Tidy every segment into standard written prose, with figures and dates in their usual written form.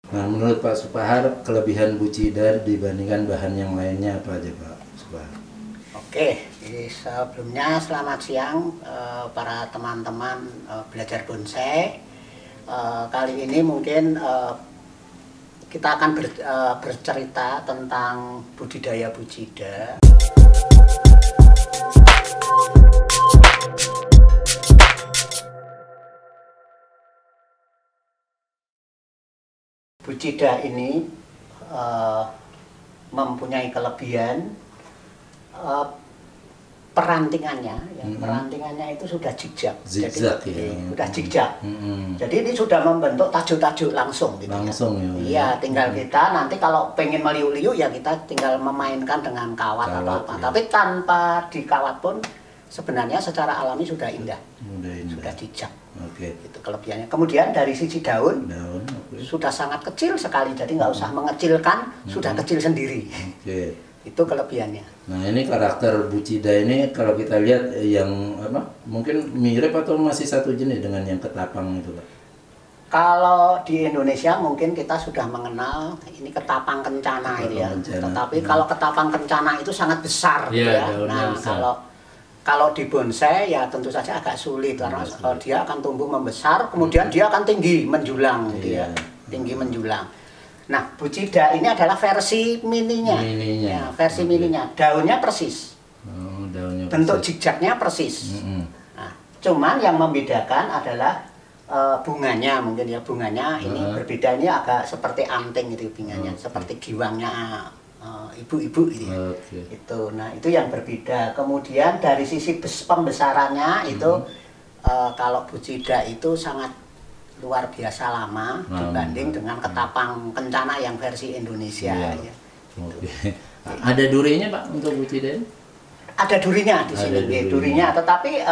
Nah, menurut Pak Supahar, kelebihan bucidar dibandingkan bahan yang lainnya apa aja Pak Supahar? Oke, sebelumnya selamat siang para teman-teman belajar bonsai. Kali ini mungkin kita akan bercerita tentang budidaya bucida. Bucida ini mempunyai kelebihan perantingannya, perantingannya itu sudah zigzag, Zigzag, sudah zigzag. Jadi ini sudah membentuk tajuk-tajuk langsung, gitu. Langsung ya. Iya, tinggal kita nanti kalau pengen meliuk-liuk ya kita tinggal memainkan dengan kawat atau apa. Ya. Tapi tanpa dikawat pun sebenarnya secara alami sudah indah, sudah zigzag. Oke. Itu kelebihannya. Kemudian dari sisi daun, okay. Sudah sangat kecil sekali, jadi nggak usah mengecilkan, sudah kecil sendiri. Oke. Itu kelebihannya. Nah, ini karakter bucida ini kalau kita lihat yang apa? Mungkin mirip atau masih satu jenis dengan yang ketapang itu, Pak? Kalau di Indonesia mungkin kita sudah mengenal ini ketapang kencana ini ya. Tetapi kalau ketapang kencana itu sangat besar, ya. Nah, besar. Kalau di bonsai ya tentu saja agak sulit karena dia akan tumbuh membesar, kemudian dia akan tinggi menjulang, gitu ya. Tinggi menjulang. Nah, bucida ini adalah versi mininya. Ya, versi mininya. Daunnya persis. Daunnya bentuk zigzagnya persis. Nah, cuman yang membedakan adalah bunganya, mungkin ya bunganya ini berbeda, ini agak seperti anting itu bunganya, seperti giwangnya ibu-ibu gitu. Itu. Nah, itu yang berbeda. Kemudian dari sisi pembesarannya itu kalau bucida itu sangat luar biasa lama dibanding dengan ketapang kencana yang versi Indonesia. Ya. Gitu. Ada durinya Pak untuk bucida? Ada durinya di sini, durinya. Tetapi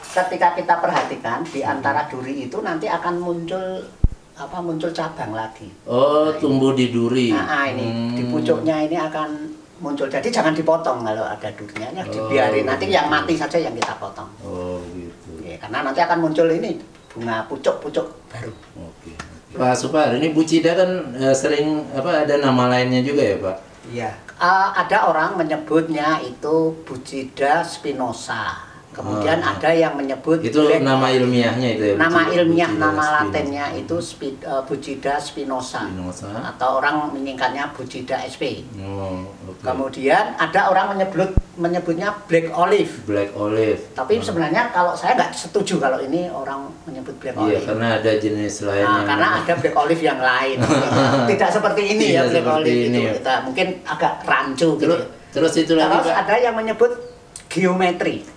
ketika kita perhatikan di antara duri itu nanti akan muncul cabang lagi. Oh, tumbuh di duri. Nah, ini di pucuknya ini akan muncul. Jadi jangan dipotong kalau ada durinya, dibiarin. Nanti yang mati saja yang kita potong. Oh, gitu. Oke, karena nanti akan muncul ini bunga pucuk-pucuk baru. Oke. Pak Supahar, ini bucida kan sering ada nama lainnya juga ya, Pak? Iya. Ada orang menyebutnya itu bucida spinosa. Kemudian ada yang menyebut itu nama ilmiahnya itu ya. Nama ilmiah, nama latennya itu bucida spinosa. Atau orang menyingkatnya bucida sp. Kemudian ada orang menyebutnya black olive. Black olive. Tapi sebenarnya kalau saya nggak setuju kalau ini orang menyebut black olive. Iya, karena ada jenis lain. Karena ada black olive yang lain. Tidak seperti ini ya black olive itu. Kita mungkin agak rancu gitu. Terus itu lagi, Pak, ada yang menyebut geometri.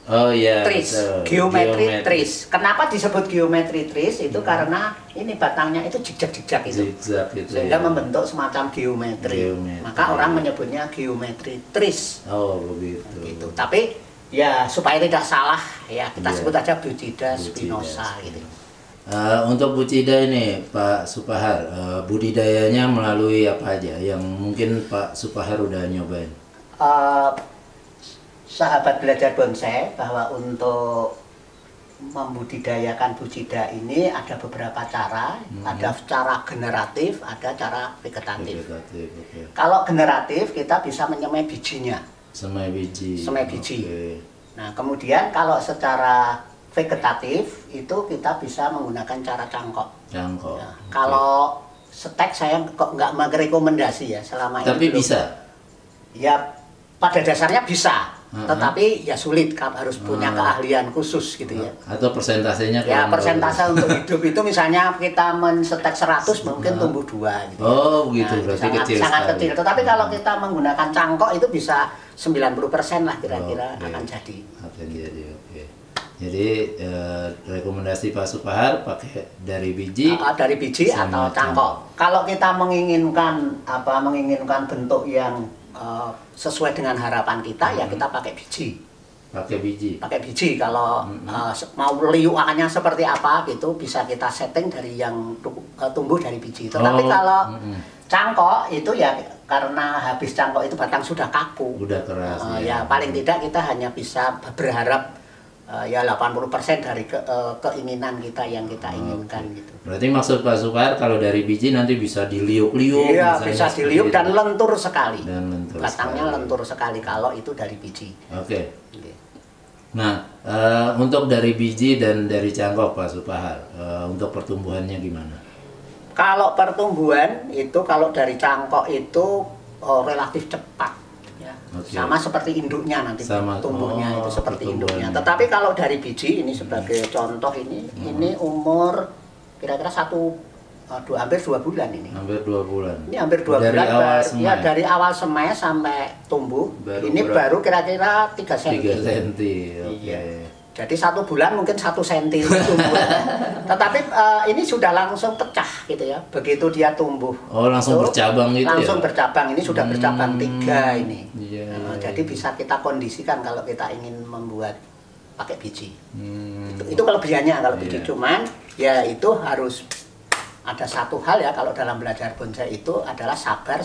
Oh iya, tris, geometri tris. Kenapa disebut geometri tris? Itu karena ini batangnya itu zigzag itu. Sehingga membentuk semacam geometri. Maka orang menyebutnya geometri tris. Oh, begitu. Gitu. Tapi ya supaya tidak salah ya kita sebut aja bucida spinosa gitu. Untuk bucida ini Pak Supahar, budidayanya melalui apa aja yang mungkin Pak Supahar udah nyobain? Sahabat belajar bonsai bahwa untuk membudidayakan bucida ini ada beberapa cara, ada cara generatif, ada cara vegetatif. Kalau generatif kita bisa menyemai bijinya. Semai biji. Nah, kemudian kalau secara vegetatif itu kita bisa menggunakan cara cangkok. Nah, kalau stek saya kok nggak merekomendasi ya selama ini. Tapi bisa? Ya pada dasarnya bisa. Tetapi ya sulit, harus punya keahlian khusus gitu ya. Atau persentasenya? Ya persentase untuk hidup itu misalnya kita mensetek 100 mungkin tumbuh 2 gitu. Oh begitu, berarti sangat kecil. Tetapi kalau kita menggunakan cangkok itu bisa 90% lah kira-kira akan jadi. Oke. Jadi rekomendasi Pak Supahar pakai dari biji? Dari biji atau cangkok. Kalau kita menginginkan bentuk yang sesuai dengan harapan kita ya kita pakai biji. Pakai biji kalau mau liukannya seperti apa gitu bisa kita setting dari yang tumbuh dari biji. Tetapi kalau cangkok itu ya karena habis cangkok itu batang sudah kaku. Udah keras. Ya paling tidak kita hanya bisa berharap ya 80% dari keinginan kita yang kita inginkan gitu. Berarti maksud Pak Supahar kalau dari biji nanti bisa diliuk-liuk? Iya, bisa diliuk dan lentur sekali. Batangnya sekali. lentur sekali kalau itu dari biji. Oke. Nah, untuk dari biji dan dari cangkok Pak Supahar, untuk pertumbuhannya gimana? Kalau pertumbuhan itu kalau dari cangkok itu relatif cepat. Sama seperti induknya nanti tumbuhnya itu seperti induknya. Tetapi kalau dari biji ini sebagai contoh ini umur kira-kira hampir 2 bulan ini. Hampir 2 bulan. Ini hampir 2 dari bulan. Awal ya dari awal semai sampai tumbuh. Ini baru kira-kira 3 cm. 3 cm. Oke. Iya. Jadi 1 bulan mungkin 1 cm tumbuh. Tetapi ini sudah langsung pecah gitu ya. Begitu dia tumbuh. Oh, langsung bercabang gitu langsung ya? bercabang. Ini sudah bercabang 3 ini. Iya. Jadi bisa kita kondisikan kalau kita ingin membuat pakai biji. Itu kelebihannya kalau biji. Cuman ya itu harus ada satu hal ya kalau dalam belajar bonsai itu adalah sabar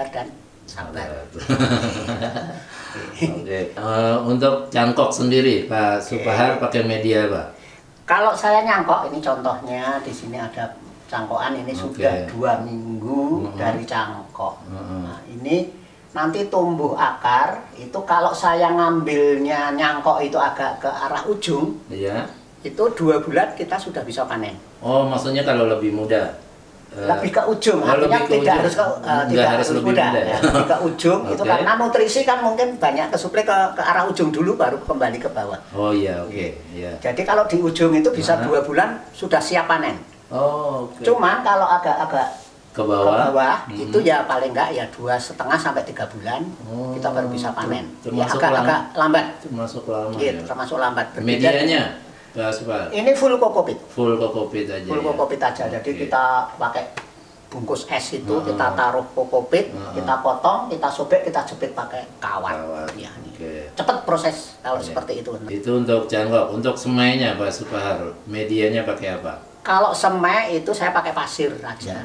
dan sabar. Oke. Untuk cangkok sendiri, Pak Supahar pakai media apa? Kalau saya nyangkok, ini contohnya di sini ada cangkokan ini sudah 2 minggu dari cangkok. Nah, ini nanti tumbuh akar itu kalau saya ngambilnya nyangkok itu agak ke arah ujung, itu 2 bulan kita sudah bisa panen. Oh, maksudnya kalau lebih muda? Lebih ke ujung, artinya tidak harus muda. Lebih ke ujung itu karena nutrisi kan mungkin banyak kesuplai ke arah ujung dulu baru kembali ke bawah. Oh iya, oke. Jadi kalau di ujung itu bisa 2 bulan sudah siap panen. Oh, oke. Cuman kalau agak ke bawah itu ya paling enggak ya 2,5 sampai 3 bulan kita baru bisa panen. Ya agak lambat. Termasuk lama. Iya, termasuk lambat. Medianya Pak Supahar? Ini full kokopit. Full kokopit aja. Full kokopit aja. Jadi kita pakai bungkus es itu, kita taruh kokopit, kita potong, kita sobek, kita jepit pakai kawat. Ya, cepat proses kalau seperti itu. Itu untuk cangkok. Untuk semainya Pak Supahar, medianya pakai apa? Kalau semai itu saya pakai pasir aja.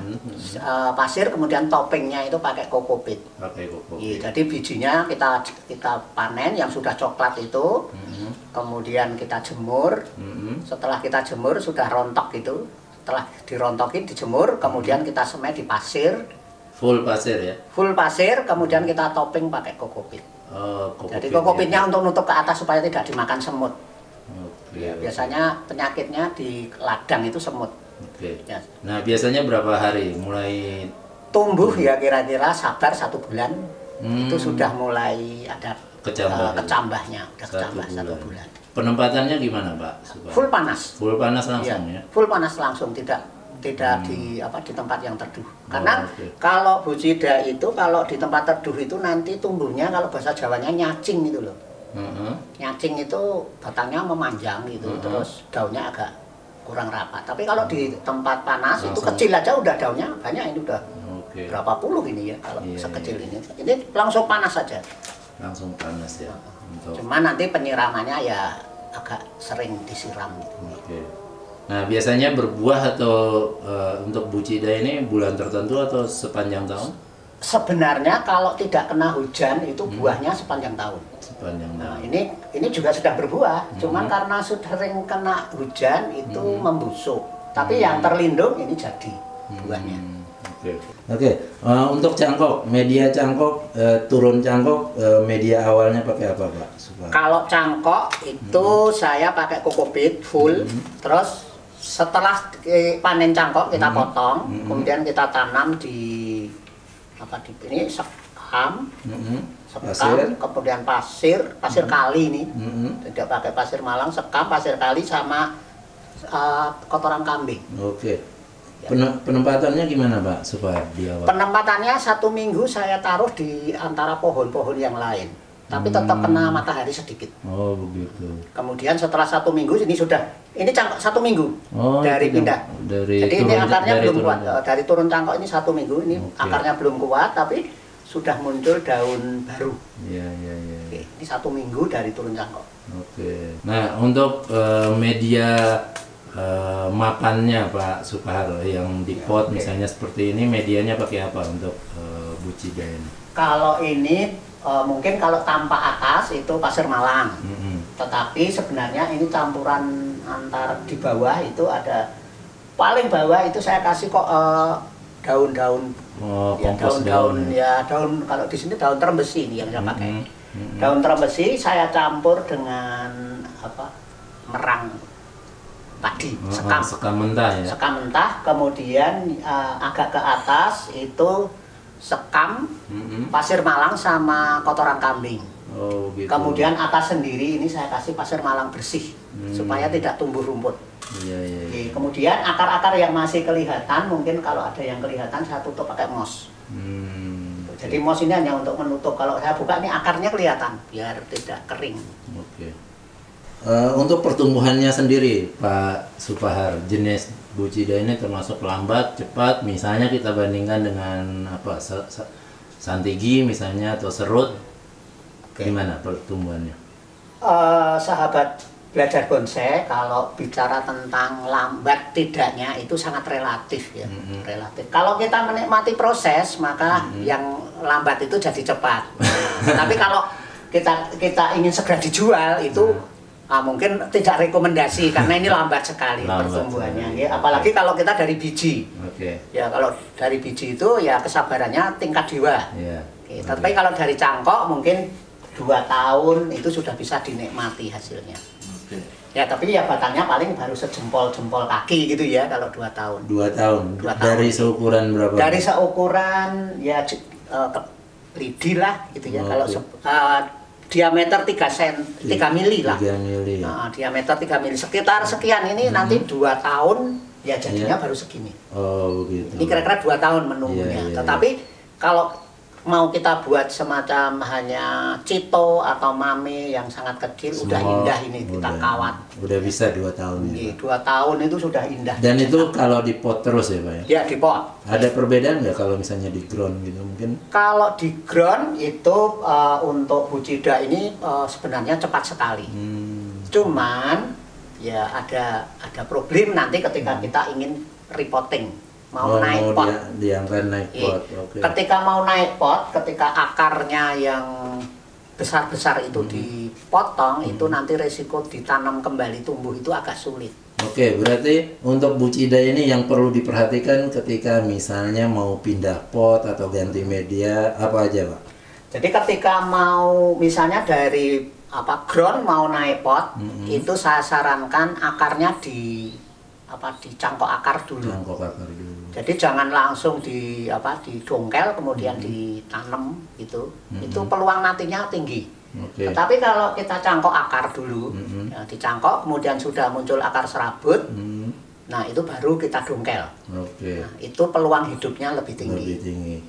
Pasir kemudian toppingnya itu pakai kokopit. Pakai kokopit. Jadi bijinya kita panen yang sudah coklat itu, kemudian kita jemur. Setelah kita jemur sudah rontok gitu. Setelah dirontokin dijemur, kemudian kita semai di pasir. Full pasir ya? Full pasir, kemudian kita topping pakai kokopit. Jadi kokopitnya untuk nutup ke atas supaya tidak dimakan semut. Ya, biasanya penyakitnya di ladang itu semut. Ya. Nah, biasanya berapa hari mulai tumbuh ya kira-kira sabar 1 bulan itu sudah mulai ada kecambahnya, udah kecambah 1 bulan. Penempatannya gimana, Pak? Full panas. Full panas langsung ya? Full panas langsung, tidak di tempat yang teduh. Karena kalau bujida itu kalau di tempat teduh itu nanti tumbuhnya kalau bahasa Jawanya nyacing itu loh. Nyacing itu batangnya memanjang gitu, terus daunnya agak kurang rapat. Tapi kalau di tempat panas itu kecil aja udah daunnya banyak, ini udah berapa puluh ini ya kalau sekecil ini. Ini langsung panas saja. Langsung panas ya. Cuman nanti penyiramannya ya agak sering disiram gitu. Nah, biasanya berbuah atau untuk bujida ini bulan tertentu atau sepanjang tahun? Sebenarnya kalau tidak kena hujan itu buahnya sepanjang tahun. Nah, ini juga sudah berbuah, cuman karena sering kena hujan itu membusuk. Tapi yang terlindung ini jadi buahnya. Oke. Untuk cangkok, media cangkok, turun cangkok, media awalnya pakai apa, Pak? Kalau cangkok itu saya pakai kokopit full, terus setelah panen cangkok kita potong, kemudian kita tanam di ini sekam, kemudian pasir kali ini, tidak pakai pasir Malang, sekam, pasir kali sama kotoran kambing. Oke. Penempatannya gimana, Pak, supaya di awal? Penempatannya 1 minggu saya taruh di antara pohon-pohon yang lain, tapi tetap kena matahari sedikit. Oh begitu. Kemudian setelah 1 minggu ini cangkok 1 minggu dari pindah. Jadi ini akarnya belum kuat. Dari turun cangkok ini 1 minggu, ini akarnya belum kuat, tapi sudah muncul daun baru. Iya. Ini 1 minggu dari turun cangkok. Oke. Nah, untuk media makannya Pak Supahar yang di pot misalnya seperti ini, medianya pakai apa untuk bujida ini? Kalau ini mungkin kalau tanpa atas itu pasir Malang. Tetapi sebenarnya ini campuran antara di bawah itu ada, paling bawah itu saya kasih kok daun-daun, daun-daun ya daun, kalau di sini daun terembesi ini yang saya pakai. Daun terembesi saya campur dengan merang tadi, sekam mentah ya. Sekam mentah, kemudian agak ke atas itu sekam pasir malang sama kotoran kambing. Oh, gitu. Kemudian atas sendiri ini saya kasih pasir malang bersih supaya tidak tumbuh rumput. Iya. Oke, kemudian akar-akar yang masih kelihatan, mungkin kalau ada yang kelihatan saya tutup pakai mos. Jadi mos ini hanya untuk menutup. Kalau saya buka ini akarnya kelihatan biar tidak kering. Oke. Untuk pertumbuhannya sendiri, Pak Supahar, jenis bucida ini termasuk lambat, cepat. Misalnya kita bandingkan dengan santigi misalnya atau serut. Gimana pertumbuhannya? Sahabat belajar bonsai, kalau bicara tentang lambat tidaknya itu sangat relatif ya. Relatif. Kalau kita menikmati proses, maka yang lambat itu jadi cepat. Tapi kalau kita ingin segera dijual itu mungkin tidak rekomendasi karena ini lambat sekali pertumbuhannya. Ya, apalagi kalau kita dari biji. Ya kalau dari biji itu ya kesabarannya tingkat dewa. Tapi kalau dari cangkok mungkin 2 tahun itu sudah bisa dinikmati hasilnya. Ya tapi ya batangnya paling baru sejempol-jempol kaki gitu ya kalau 2 tahun. 2 tahun. Dari seukuran berapa? Dari seukuran ya lidi lah gitu ya. Kalau diameter 3 mili lah. 3 mili. Diameter 3 mili. Sekitar sekian ini nanti 2 tahun ya jadinya baru segini. Oh begitu. Ini kira-kira 2 tahun menunggunya. Tetapi kalau mau kita buat semacam hanya cito atau mame yang sangat kecil, udah indah ini kita kawat. Udah bisa 2 tahun. Iya, 2 tahun itu sudah indah. Dan itu kalau di pot terus ya Pak ya? Ya di pot. Ada perbedaan nggak kalau misalnya di ground gitu mungkin? Kalau di ground itu untuk bucida ini sebenarnya cepat sekali. Cuman ya ada problem nanti ketika kita ingin repotting. Mau naik pot, diangkat naik pot. Ketika mau naik pot, ketika akarnya yang besar-besar itu dipotong, itu nanti resiko ditanam kembali tumbuh itu agak sulit. Oke, berarti untuk bucida ini yang perlu diperhatikan ketika misalnya mau pindah pot atau ganti media apa aja Pak? Jadi ketika mau misalnya dari ground mau naik pot, itu saya sarankan akarnya dicangkok akar dulu. Cangkok akar dulu. Jadi jangan langsung didongkel kemudian ditanam gitu. Itu peluang matinya tinggi. Tetapi kalau kita cangkok akar dulu, ya, dicangkok kemudian sudah muncul akar serabut, nah itu baru kita dongkel. Nah, itu peluang hidupnya lebih tinggi.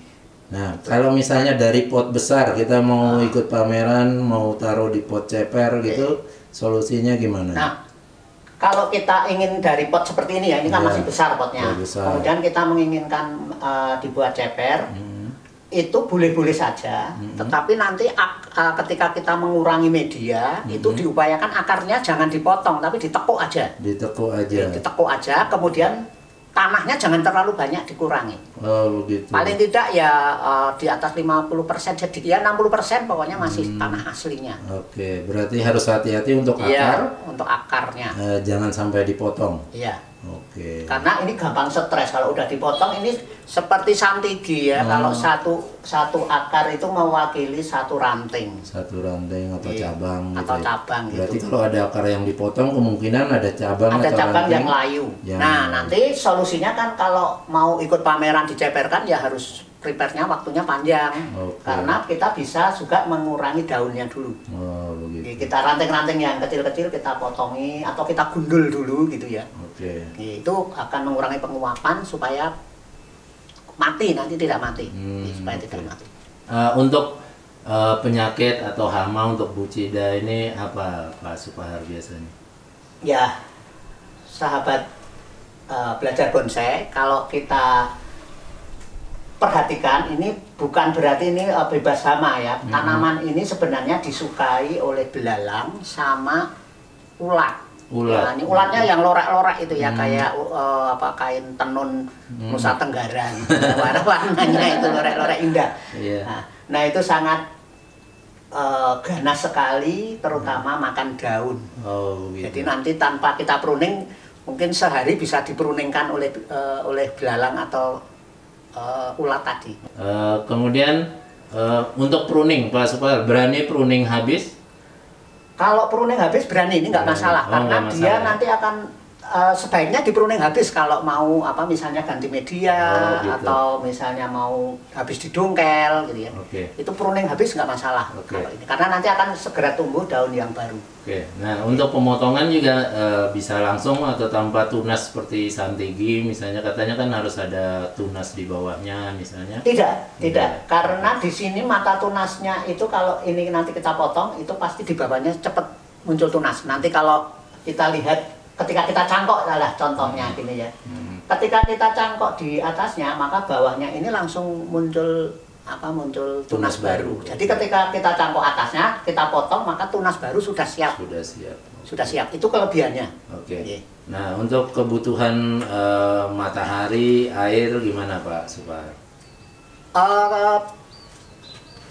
Nah, kalau misalnya dari pot besar kita mau ikut pameran, mau taruh di pot ceper gitu, solusinya gimana? Nah, kalau kita ingin dari pot seperti ini ya, ini kan masih besar potnya. Kemudian kita menginginkan dibuat ceper, itu boleh-boleh saja. Tetapi nanti ketika kita mengurangi media, itu diupayakan akarnya jangan dipotong, tapi ditekuk aja. Ditekuk aja. Ditekuk aja, kemudian tanahnya jangan terlalu banyak dikurangi. Oh, begitu. Paling tidak ya di atas 50% jadi ya 60% pokoknya masih tanah aslinya. Oke, berarti harus hati-hati untuk akar. Iya, untuk akarnya. Jangan sampai dipotong. Iya. Oke. Karena ini gampang stres kalau udah dipotong, ini seperti santigi ya. Kalau satu akar itu mewakili satu ranting. Satu ranting atau cabang. Atau gitu cabang ya. Berarti gitu. kalau ada akar yang dipotong kemungkinan ada cabang ada atau cabang ranting yang layu. Nah nanti solusinya kan kalau mau ikut pameran diceperkan ya harus prepare-nya waktunya panjang. Karena kita bisa juga mengurangi daunnya dulu. Oh, begitu. Kita ranting-ranting yang kecil-kecil kita potongi atau kita gundul dulu gitu ya. Itu akan mengurangi penguapan supaya mati, nanti tidak mati. Supaya tidak mati. Untuk penyakit atau hama untuk bucida ini apa Pak Supahar biasanya? Ya, sahabat belajar bonsai, kalau kita perhatikan ini bukan berarti ini bebas hama ya. Tanaman ini sebenarnya disukai oleh belalang sama ulat. Nah, ini ulatnya yang lorak-lorak itu ya, kayak kain tenun Nusa Tenggara gitu. Warna-warnanya itu lorak-lorak indah. Nah, itu sangat ganas sekali, terutama makan daun. Oh, gitu. Jadi nanti tanpa kita pruning, mungkin sehari bisa dipruningkan oleh belalang atau ulat tadi. Kemudian untuk pruning Pak Supar, berani pruning habis? Kalau pruning habis berani, ini nggak masalah, karena nggak dia masalah. nanti akan sebaiknya dipruning habis kalau mau misalnya ganti media gitu. atau misalnya mau habis didongkel gitu ya. Oke. Itu pruning habis nggak masalah kalau ini, karena nanti akan segera tumbuh daun yang baru. Oke. Nah, untuk pemotongan juga bisa langsung atau tanpa tunas seperti santigi misalnya, katanya kan harus ada tunas di bawahnya misalnya. Tidak, karena di sini mata tunasnya itu kalau ini nanti kita potong itu pasti di bawahnya cepat muncul tunas. Nanti kalau kita lihat ketika kita cangkok lah contohnya gini ya. Ketika kita cangkok di atasnya, maka bawahnya ini langsung muncul tunas baru. Jadi ketika kita cangkok atasnya, kita potong, maka tunas baru sudah siap. Sudah siap. Itu kelebihannya. Oke. Oke. Nah, untuk kebutuhan matahari, air gimana Pak Supar?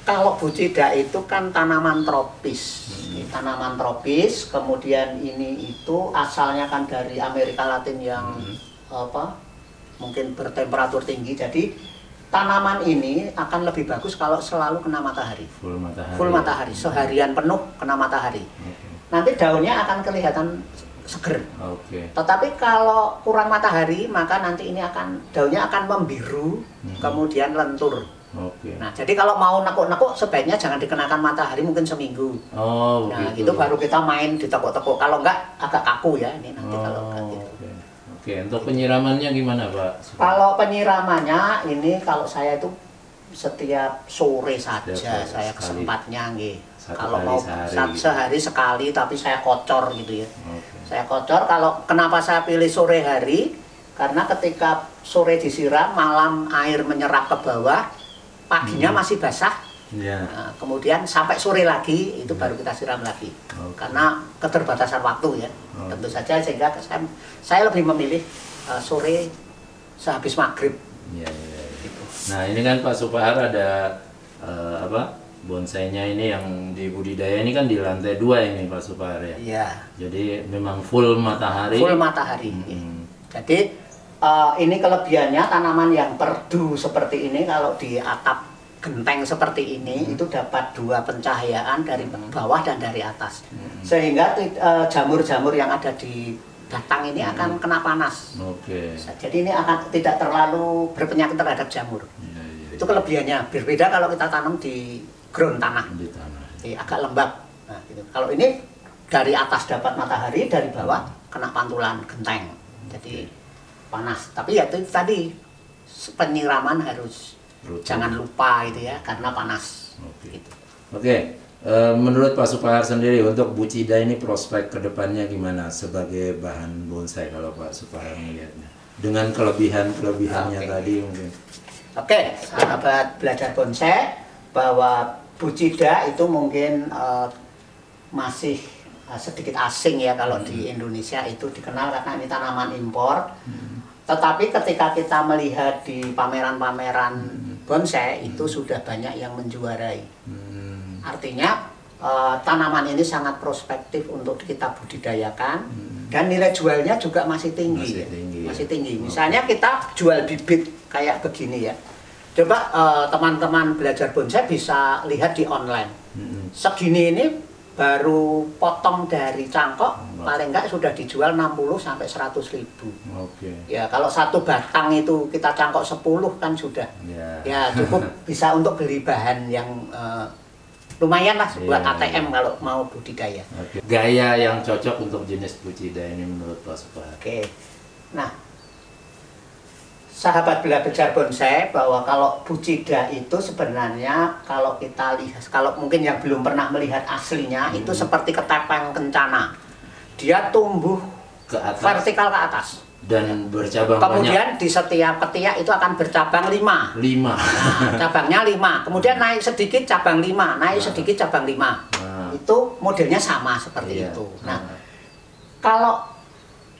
Kalau bucida itu kan tanaman tropis. Tanaman tropis, kemudian ini itu asalnya kan dari Amerika Latin yang mungkin bertemperatur tinggi. Jadi tanaman ini akan lebih bagus kalau selalu kena matahari. Full matahari, seharian penuh kena matahari. Nanti daunnya akan kelihatan seger. Tetapi kalau kurang matahari, maka nanti ini daunnya akan membiru, kemudian lentur. Nah, jadi kalau mau nekuk-nekuk sebaiknya jangan dikenakan matahari mungkin seminggu. Nah, gitu. itu baru kita main ditekuk-tekuk. Kalau enggak agak kaku ya ini nanti kalau enggak gitu. Oke, untuk penyiramannya gimana Pak? Kalau penyiramannya ini kalau saya itu setiap sore saja saya kesempatnya nggih. Kalau mau sehari sekali tapi saya kocor gitu ya. Saya kocor. Kalau kenapa saya pilih sore hari? Karena ketika sore disiram, malam air menyerap ke bawah, paginya masih basah. Nah, kemudian sampai sore lagi itu baru kita siram lagi. Karena keterbatasan waktu ya. Tentu saja sehingga saya lebih memilih sore sehabis maghrib. Gitu. Nah, ini kan Pak Supar ada bonsainya ini yang di budidaya ini kan di lantai 2 ini Pak Supar ya. Iya. Jadi memang full matahari. Full matahari. Jadi ini kelebihannya tanaman yang perdu seperti ini kalau di atap genteng seperti ini itu dapat 2 pencahayaan dari bawah dan dari atas. Sehingga jamur-jamur yang ada di batang ini akan kena panas. Jadi ini akan tidak terlalu berpenyakit terhadap jamur. Itu kelebihannya. Berbeda kalau kita tanam di ground tanah. Agak lembab. Nah, gitu. Kalau ini dari atas dapat matahari, dari bawah kena pantulan genteng. Jadi panas. Tapi ya itu tadi penyiraman harus jangan lupa itu ya, karena panas. Gitu. Menurut Pak Supar sendiri untuk bucida ini prospek kedepannya gimana sebagai bahan bonsai kalau Pak Supar melihatnya dengan kelebihannya tadi mungkin? Sahabat belajar bonsai, bahwa bucida itu mungkin masih sedikit asing ya kalau di Indonesia itu dikenal karena ini tanaman impor. Tetapi ketika kita melihat di pameran-pameran bonsai itu sudah banyak yang menjuarai. Artinya tanaman ini sangat prospektif untuk kita budidayakan dan nilai jualnya juga masih tinggi. Masih tinggi. Misalnya kita jual bibit kayak begini ya. Coba teman-teman belajar bonsai bisa lihat di online. Segini ini baru potong dari cangkok paling enggak sudah dijual 60 sampai 100 ribu. Ya kalau satu batang itu kita cangkok 10 kan sudah. Ya cukup bisa untuk beli bahan yang lumayan lah buat ATM kalau mau budidaya. Gaya yang cocok untuk jenis bucida ini menurut Pak Supar. Nah, sahabat belajar bonsai, bahwa kalau bucida itu sebenarnya kalau kita lihat, kalau mungkin yang belum pernah melihat aslinya itu seperti ketapang kencana. Dia tumbuh ke atas, vertikal ke atas dan bercabang kemudian banyak. Di setiap ketiak itu akan bercabang 5. Nah, cabangnya 5. Kemudian naik sedikit cabang 5, naik sedikit cabang 5. Itu modelnya sama seperti itu. Nah, kalau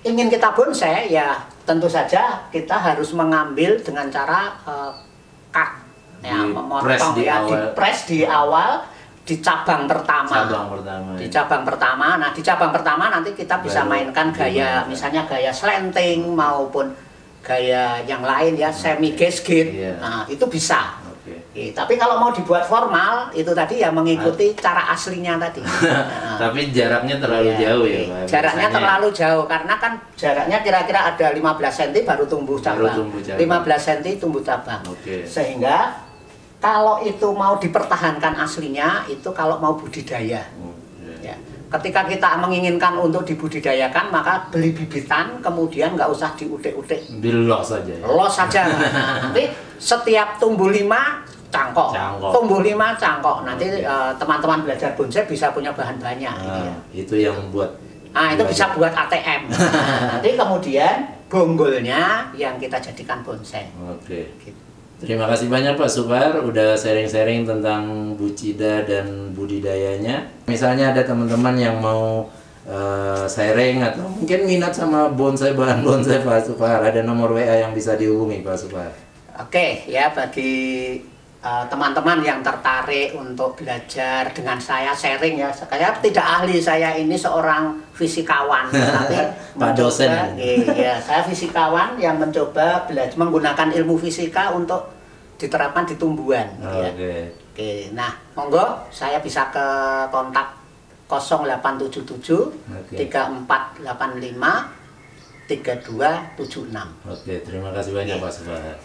ingin kita bonsai ya tentu saja kita harus mengambil dengan cara cut, ya, memotong, di press di awal di cabang pertama. Di cabang pertama. Nah, di cabang pertama nanti kita bisa mainkan gaya, misalnya gaya slanting maupun gaya yang lain ya, semi gasket. Nah, itu bisa. Tapi kalau mau dibuat formal, itu tadi ya mengikuti cara aslinya tadi. Tapi jaraknya terlalu jauh ya Pak? Jaraknya terlalu jauh, karena kan jaraknya kira-kira ada 15 cm baru tumbuh cabang. 15 cm tumbuh cabang. Sehingga kalau itu mau dipertahankan aslinya, itu kalau mau budidaya. Ya. Ketika kita menginginkan untuk dibudidayakan, maka beli bibitan, kemudian nggak usah diutik-utik. Dilos saja. Ya? Los saja. Nanti setiap tumbuh 5 cangkok. Tumbuh 5 cangkok. Nanti teman-teman belajar bonsai bisa punya bahan banyak. Gitu ya. Itu yang buat. Nah, itu bisa buat ATM. Nanti kemudian bonggolnya yang kita jadikan bonsai. Gitu. Terima kasih banyak Pak Supar udah sharing-sharing tentang bucida dan budidayanya. Misalnya ada teman-teman yang mau sharing atau mungkin minat sama bonsai, bahan bonsai Pak Supar, ada nomor WA yang bisa dihubungi Pak Supar. Oke, ya bagi teman-teman yang tertarik untuk belajar dengan saya sharing ya, saya tidak ahli, saya ini seorang fisikawan, tapi Pak dosen. Iya, saya fisikawan yang mencoba belajar menggunakan ilmu fisika untuk diterapkan di tumbuhan. Oke, nah monggo saya bisa ke kontak 0877 3485 3276. Oke, terima kasih banyak Pak Supar.